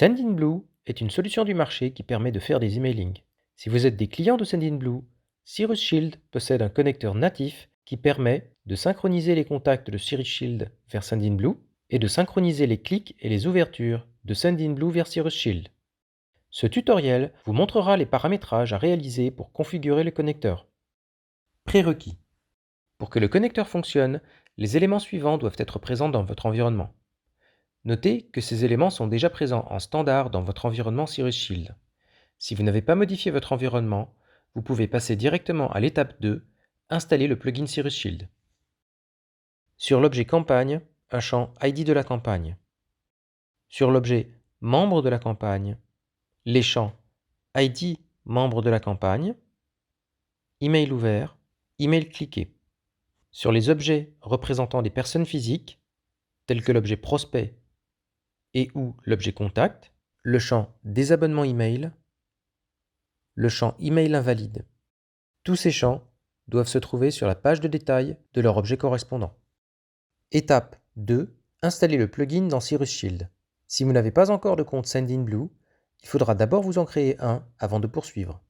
Sendinblue est une solution du marché qui permet de faire des emailing. Si vous êtes des clients de Sendinblue, Cirrus Shield possède un connecteur natif qui permet de synchroniser les contacts de Cirrus Shield vers Sendinblue et de synchroniser les clics et les ouvertures de Sendinblue vers Cirrus Shield. Ce tutoriel vous montrera les paramétrages à réaliser pour configurer le connecteur. Prérequis. Pour que le connecteur fonctionne, les éléments suivants doivent être présents dans votre environnement. Notez que ces éléments sont déjà présents en standard dans votre environnement Cirrus Shield. Si vous n'avez pas modifié votre environnement, vous pouvez passer directement à l'étape 2, installer le plugin Cirrus Shield. Sur l'objet campagne, un champ ID de la campagne. Sur l'objet membre de la campagne, les champs ID membre de la campagne, email ouvert, email cliqué. Sur les objets représentant des personnes physiques, tels que l'objet prospect et ou l'objet contact, le champ désabonnement email, le champ email invalide. Tous ces champs doivent se trouver sur la page de détail de leur objet correspondant. Étape 2. Installer le plugin dans Cirrus Shield. Si vous n'avez pas encore de compte Sendinblue, il faudra d'abord vous en créer un avant de poursuivre.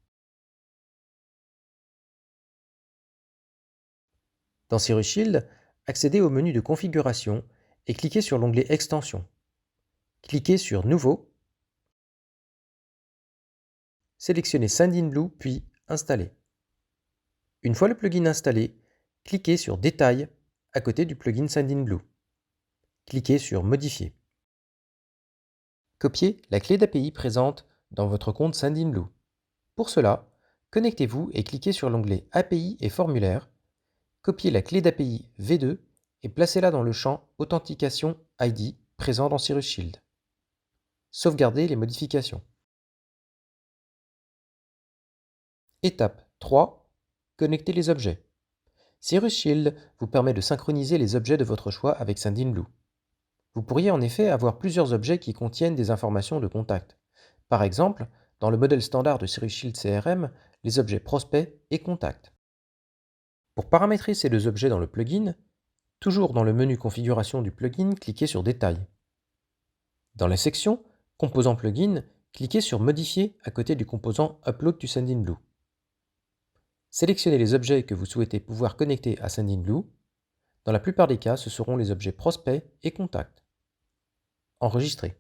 Dans Cirrus Shield, accédez au menu de configuration et cliquez sur l'onglet Extensions. Cliquez sur Nouveau, sélectionnez Sendinblue puis Installer. Une fois le plugin installé, cliquez sur Détail à côté du plugin Sendinblue. Cliquez sur Modifier. Copiez la clé d'API présente dans votre compte Sendinblue. Pour cela, connectez-vous et cliquez sur l'onglet API et formulaire. Copiez la clé d'API V2 et placez-la dans le champ Authentication ID présent dans Cirrus Shield. Sauvegardez les modifications. Étape 3. Connectez les objets. Cirrus Shield vous permet de synchroniser les objets de votre choix avec Sendinblue. Vous pourriez en effet avoir plusieurs objets qui contiennent des informations de contact. Par exemple, dans le modèle standard de Cirrus Shield CRM, les objets prospect et contact. Pour paramétrer ces deux objets dans le plugin, toujours dans le menu configuration du plugin, cliquez sur Détail. Dans la section Composant plugin, cliquez sur Modifier à côté du composant Upload to Sendinblue. Sélectionnez les objets que vous souhaitez pouvoir connecter à Sendinblue. Dans la plupart des cas, ce seront les objets prospect et contact. Enregistrer.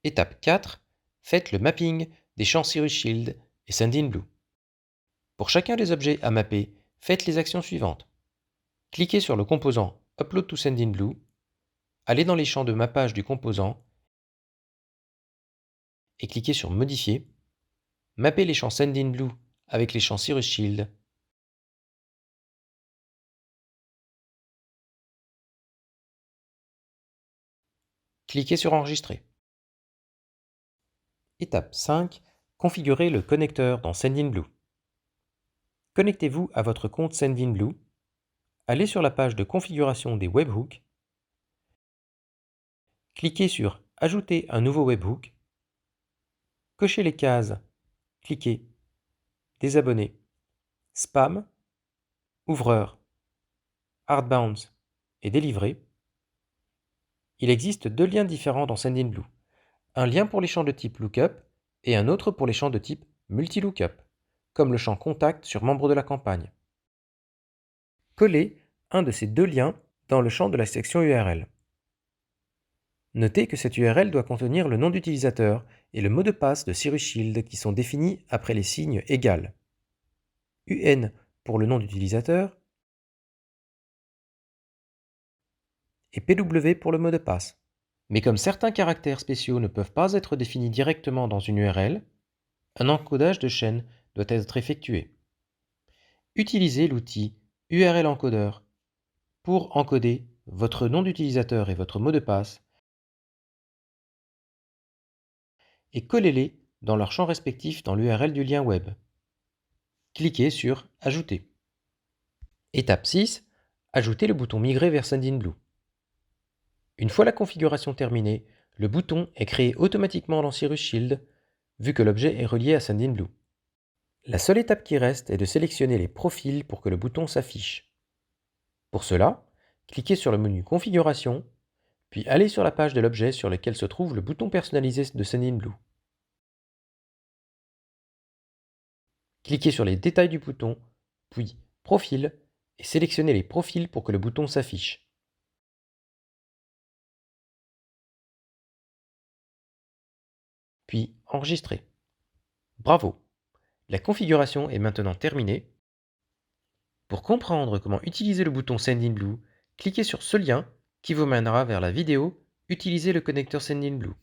Étape 4. Faites le mapping des champs Cirrus Shield et Sendinblue. Pour chacun des objets à mapper, faites les actions suivantes. Cliquez sur le composant Upload to Sendinblue, allez dans les champs de mappage du composant et cliquez sur Modifier. Mappez les champs Sendinblue avec les champs Cirrus Shield. Cliquez sur Enregistrer. Étape 5. Configurez le connecteur dans Sendinblue. Connectez-vous à votre compte Sendinblue. Allez sur la page de configuration des webhooks. Cliquez sur Ajouter un nouveau webhook. Cochez les cases. Cliquez Désabonner, Spam, Ouvreur, Hardbound et Délivré. Il existe deux liens différents dans Sendinblue. Un lien pour les champs de type Lookup et un autre pour les champs de type Multi-Lookup, comme le champ Contact sur Membre de la campagne. Collez un de ces deux liens dans le champ de la section URL. Notez que cette URL doit contenir le nom d'utilisateur et le mot de passe de Cirrus Shield qui sont définis après les signes égal. UN pour le nom d'utilisateur et PW pour le mot de passe. Mais comme certains caractères spéciaux ne peuvent pas être définis directement dans une URL, un encodage de chaîne doit être effectué. Utilisez l'outil URL encodeur pour encoder votre nom d'utilisateur et votre mot de passe et collez-les dans leur champ respectif dans l'URL du lien web. Cliquez sur Ajouter. Étape 6. Ajoutez le bouton Migrer vers Sendinblue. Une fois la configuration terminée, le bouton est créé automatiquement dans Cirrus Shield, vu que l'objet est relié à Sendinblue. La seule étape qui reste est de sélectionner les profils pour que le bouton s'affiche. Pour cela, cliquez sur le menu Configuration, Puis allez sur la page de l'objet sur lequel se trouve le bouton personnalisé de Sendinblue. Cliquez sur les détails du bouton, puis Profil, et sélectionnez les profils pour que le bouton s'affiche. Puis Enregistrer. Bravo! La configuration est maintenant terminée. Pour comprendre comment utiliser le bouton Sendinblue, cliquez sur ce lien qui vous mènera vers la vidéo « Utiliser le connecteur Sendinblue ».